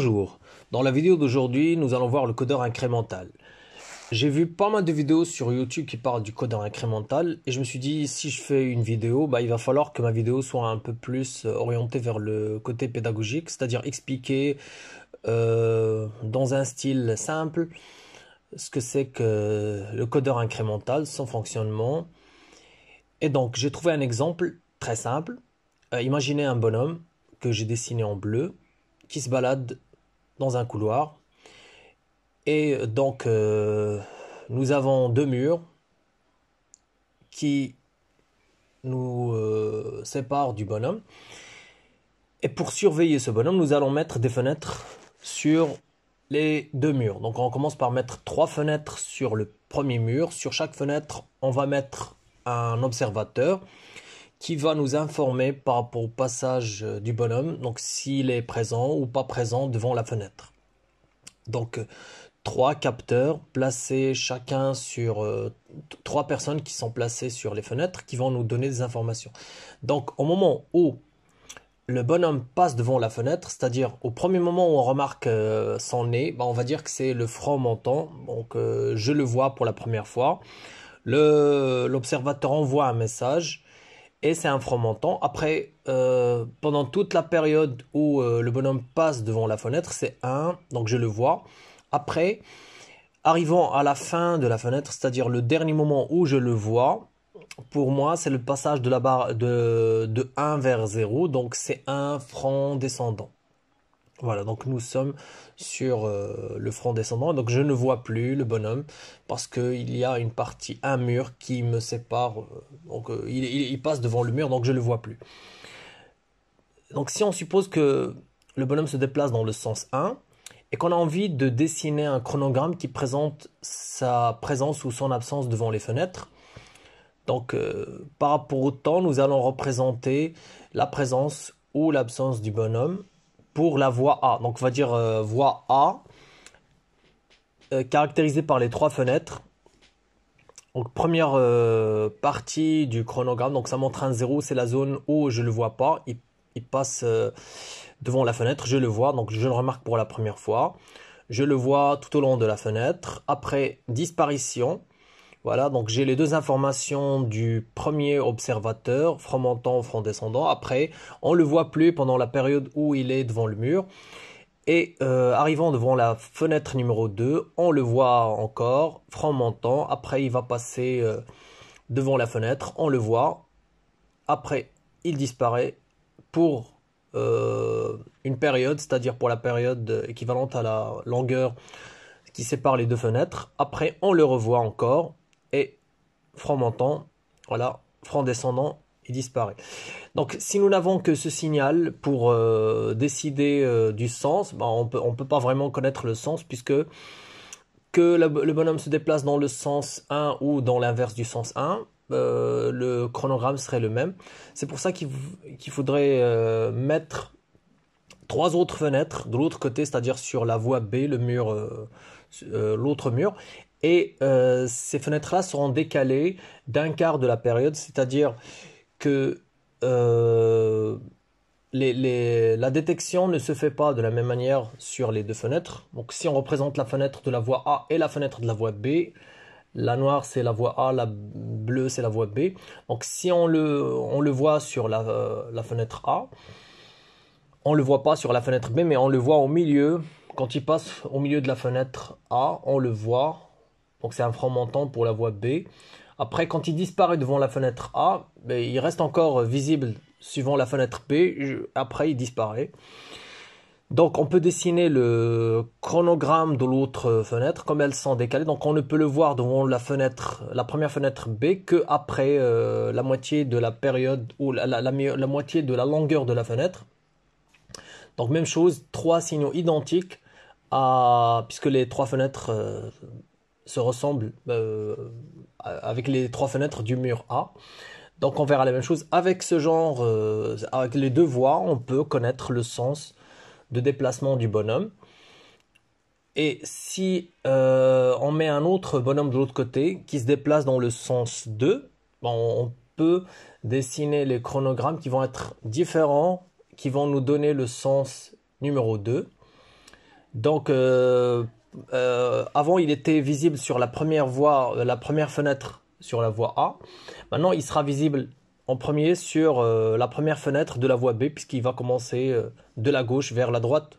Bonjour, dans la vidéo d'aujourd'hui, nous allons voir le codeur incrémental. J'ai vu pas mal de vidéos sur YouTube qui parlent du codeur incrémental et je me suis dit si je fais une vidéo, il va falloir que ma vidéo soit un peu plus orientée vers le côté pédagogique, c'est-à-dire expliquer dans un style simple ce que c'est que le codeur incrémental, son fonctionnement. Et donc j'ai trouvé un exemple très simple. Imaginez un bonhomme que j'ai dessiné en bleu qui se balade dans un couloir. Et donc, nous avons deux murs qui nous séparent du bonhomme. Et pour surveiller ce bonhomme, nous allons mettre des fenêtres sur les deux murs. Donc, on commence par mettre 3 fenêtres sur le premier mur. Sur chaque fenêtre, on va mettre un observateur qui va nous informer par rapport au passage du bonhomme, donc s'il est présent ou pas présent devant la fenêtre. Donc 3 capteurs placés chacun sur 3 personnes qui sont placées sur les fenêtres qui vont nous donner des informations. Donc au moment où le bonhomme passe devant la fenêtre, c'est-à-dire au premier moment où on remarque son nez, on va dire que c'est le front montant, donc je le vois pour la première fois. L'observateur envoie un message et c'est un front montant. Après, pendant toute la période où le bonhomme passe devant la fenêtre, c'est 1, donc je le vois. Après, arrivant à la fin de la fenêtre, c'est-à-dire le dernier moment où je le vois, pour moi, c'est le passage de la barre de 1 vers 0, donc c'est un front descendant. Voilà, donc nous sommes sur le front descendant, donc je ne vois plus le bonhomme parce qu'il y a une partie, un mur qui me sépare, donc il passe devant le mur, donc je ne le vois plus. Donc si on suppose que le bonhomme se déplace dans le sens 1 et qu'on a envie de dessiner un chronogramme qui présente sa présence ou son absence devant les fenêtres, donc par rapport au temps, nous allons représenter la présence ou l'absence du bonhomme pour la voie A. Donc on va dire voie A, caractérisée par les 3 fenêtres. Donc première partie du chronogramme, donc ça montre un 0, c'est la zone où je ne le vois pas. Il passe devant la fenêtre, je le vois, donc je le remarque pour la première fois. Je le vois tout au long de la fenêtre. Après, disparition. Voilà, donc j'ai les 2 informations du premier observateur, front montant, front descendant. Après, on ne le voit plus pendant la période où il est devant le mur. Et arrivant devant la fenêtre numéro 2, on le voit encore, front montant. Après, il va passer devant la fenêtre, on le voit. Après, il disparaît pour une période, c'est-à-dire pour la période équivalente à la longueur qui sépare les 2 fenêtres. Après, on le revoit encore. Et front montant, voilà, front descendant, il disparaît. Donc si nous n'avons que ce signal pour décider du sens, on peut pas vraiment connaître le sens puisque que le bonhomme se déplace dans le sens 1 ou dans l'inverse du sens 1, le chronogramme serait le même. C'est pour ça qu'il faudrait mettre 3 autres fenêtres de l'autre côté, c'est-à-dire sur la voie B, le mur, l'autre mur. Et ces fenêtres-là seront décalées d'un quart de la période, c'est-à-dire que la détection ne se fait pas de la même manière sur les 2 fenêtres. Donc si on représente la fenêtre de la voie A et la fenêtre de la voie B, la noire c'est la voie A, la bleue c'est la voie B. Donc si on le voit sur la fenêtre A, on ne le voit pas sur la fenêtre B, mais on le voit au milieu. Quand il passe au milieu de la fenêtre A, on le voit. Donc c'est un front montant pour la voie B. Après, quand il disparaît devant la fenêtre A, il reste encore visible suivant la fenêtre B. Après, il disparaît. Donc on peut dessiner le chronogramme de l'autre fenêtre comme elles sont décalées. Donc on ne peut le voir devant la première fenêtre B que après la moitié de la période ou la moitié de la longueur de la fenêtre. Donc même chose, 3 signaux identiques puisque les 3 fenêtres se ressemblent avec les 3 fenêtres du mur A. Donc on verra la même chose avec ce genre, avec les 2 voies, on peut connaître le sens de déplacement du bonhomme. Et si on met un autre bonhomme de l'autre côté qui se déplace dans le sens 2, on peut dessiner les chronogrammes qui vont être différents, qui vont nous donner le sens numéro 2. Donc, avant, il était visible sur la première voie, la première fenêtre sur la voie A. Maintenant, il sera visible en premier sur la première fenêtre de la voie B, puisqu'il va commencer de la gauche vers la droite.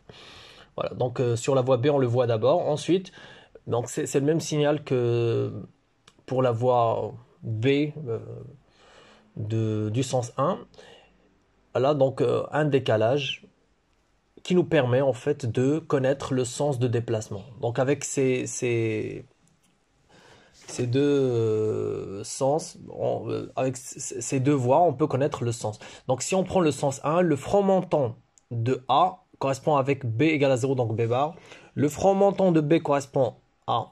Voilà, donc sur la voie B, on le voit d'abord. Ensuite, donc c'est le même signal que pour la voie B du sens 1. Voilà, donc un décalage qui nous permet en fait de connaître le sens de déplacement. Donc avec ces deux sens, avec ces deux voies, on peut connaître le sens. Donc si on prend le sens 1, le front montant de A correspond avec B égale à 0, donc B bar. Le front montant de B correspond à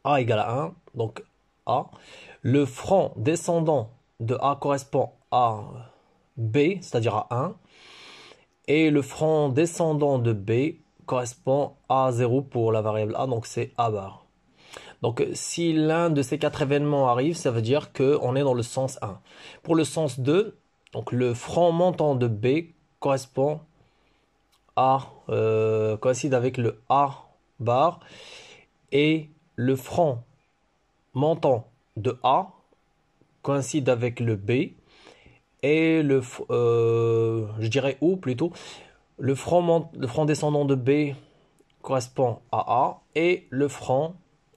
A égale à 1, donc A. Le front descendant de A correspond à B, c'est-à-dire à 1. Et le front descendant de B correspond à 0 pour la variable A, donc c'est A bar. Donc si l'un de ces quatre événements arrive, ça veut dire qu'on est dans le sens 1. Pour le sens 2, donc le front montant de B correspond à, coïncide avec le A bar, et le front montant de A coïncide avec le B, et je dirais ou plutôt, le front descendant de B correspond à A, et le front,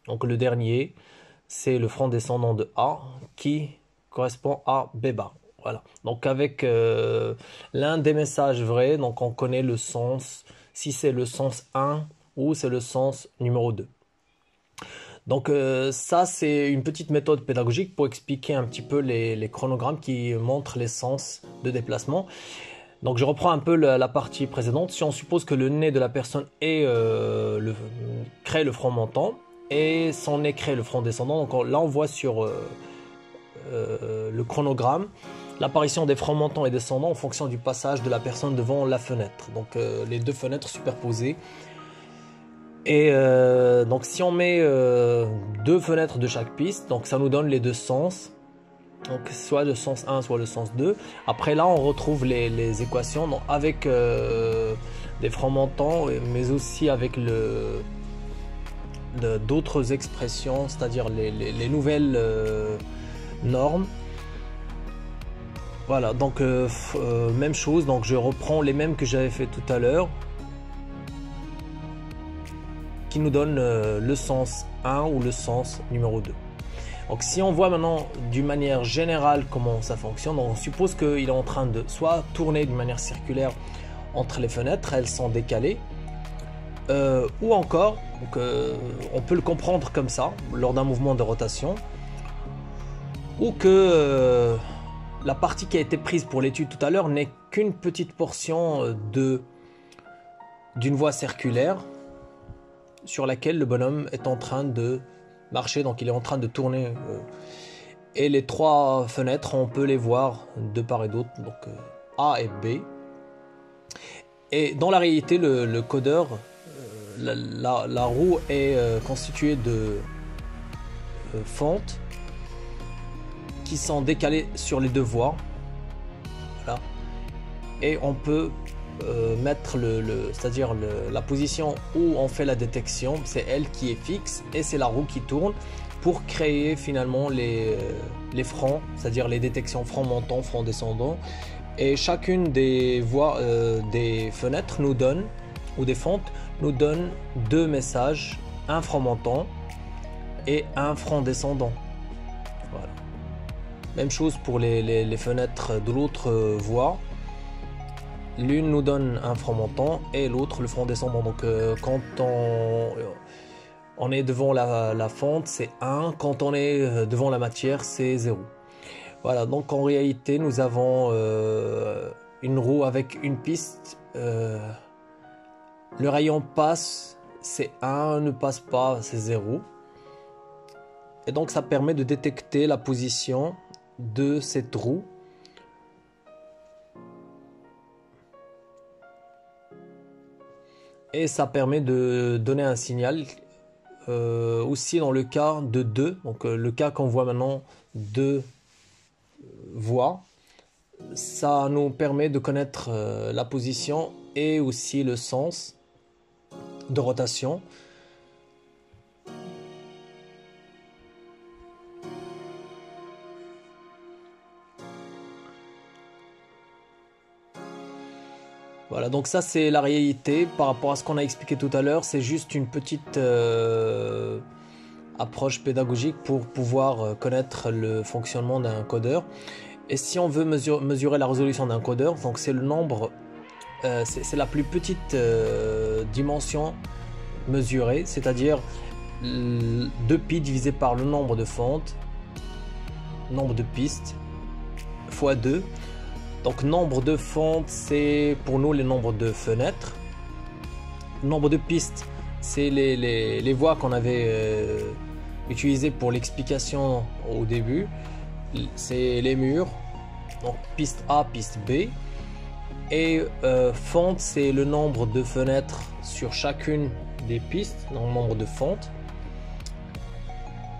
donc le dernier, c'est le front descendant de A qui correspond à B bar. Voilà. Donc avec l'un des messages vrais, donc on connaît le sens, si c'est le sens 1 ou c'est le sens numéro 2. Donc ça, c'est une petite méthode pédagogique pour expliquer un petit peu les chronogrammes qui montrent les sens de déplacement. Donc je reprends un peu la partie précédente. Si on suppose que le nez de la personne crée le front montant et son nez crée le front descendant, donc là on voit sur le chronogramme l'apparition des fronts montants et descendants en fonction du passage de la personne devant la fenêtre. Donc les deux fenêtres superposées. Et donc si on met deux fenêtres de chaque piste, donc ça nous donne les deux sens, donc soit le sens 1 soit le sens 2. Après là on retrouve les équations donc, avec des francs montants, mais aussi avec d'autres expressions, c'est-à-dire les nouvelles normes. Voilà, donc même chose, donc je reprends les mêmes que j'avais fait tout à l'heure, qui nous donne le sens 1 ou le sens numéro 2. Donc si on voit maintenant d'une manière générale comment ça fonctionne, on suppose qu'il est en train de soit tourner d'une manière circulaire entre les fenêtres, elles sont décalées, ou encore, donc, on peut le comprendre comme ça, lors d'un mouvement de rotation, ou que la partie qui a été prise pour l'étude tout à l'heure n'est qu'une petite portion d'une voie circulaire sur laquelle le bonhomme est en train de marcher, donc il est en train de tourner. Et les trois fenêtres, on peut les voir de part et d'autre, donc A et B. Et dans la réalité, le codeur, la roue est constituée de fentes qui sont décalées sur les deux voies. Voilà. Et on peut mettre c'est-à-dire la position où on fait la détection, c'est elle qui est fixe et c'est la roue qui tourne pour créer finalement les fronts, c'est-à-dire les détections front montant, front descendant. Et chacune des voies des fenêtres nous donne, ou des fentes, nous donne deux messages, un front montant et un front descendant. Voilà. Même chose pour les fenêtres de l'autre voie. L'une nous donne un front montant et l'autre le front descendant. Donc quand on est devant la fente, c'est 1. Quand on est devant la matière, c'est 0. Voilà, donc en réalité, nous avons une roue avec une piste. Le rayon passe, c'est 1, ne passe pas, c'est 0. Et donc ça permet de détecter la position de cette roue. Et ça permet de donner un signal aussi dans le cas de 2. Donc le cas qu'on voit maintenant, 2 voies. Ça nous permet de connaître la position et aussi le sens. de rotation. Voilà, donc ça c'est la réalité par rapport à ce qu'on a expliqué tout à l'heure. C'est juste une petite approche pédagogique pour pouvoir connaître le fonctionnement d'un codeur. Et si on veut mesurer la résolution d'un codeur, donc c'est le nombre, c'est la plus petite dimension mesurée, c'est-à-dire 2pi divisé par le nombre de fentes, nombre de pistes, fois 2. Donc nombre de fentes, c'est pour nous les nombres de fenêtres. Nombre de pistes, c'est les voies qu'on avait utilisées pour l'explication au début. C'est les murs, donc piste A, piste B. Et fente, c'est le nombre de fenêtres sur chacune des pistes, donc le nombre de fentes.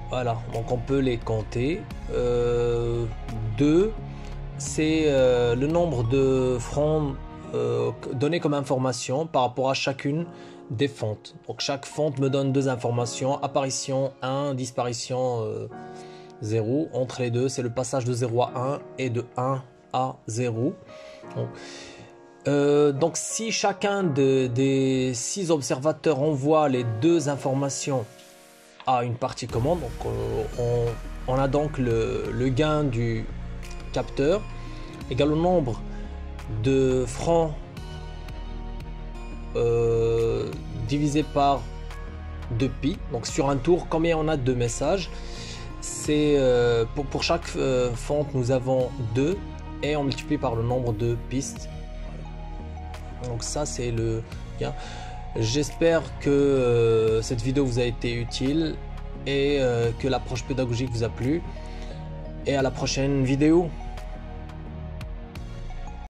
Voilà, donc on peut les compter. 2, c'est le nombre de fronts donnés comme information par rapport à chacune des fentes. Donc chaque fente me donne 2 informations, apparition 1, disparition 0. Entre les deux, c'est le passage de 0 à 1 et de 1 à 0. Donc si chacun des 6 observateurs envoie les 2 informations à une partie commande, donc on a donc le gain du capteur égal au nombre de francs divisé par 2pi. Donc sur un tour, combien on a de messages? C'est pour chaque fente nous avons 2 et on multiplie par le nombre de pistes. Donc ça c'est le gain. J'espère que cette vidéo vous a été utile et que l'approche pédagogique vous a plu. Et à la prochaine vidéo.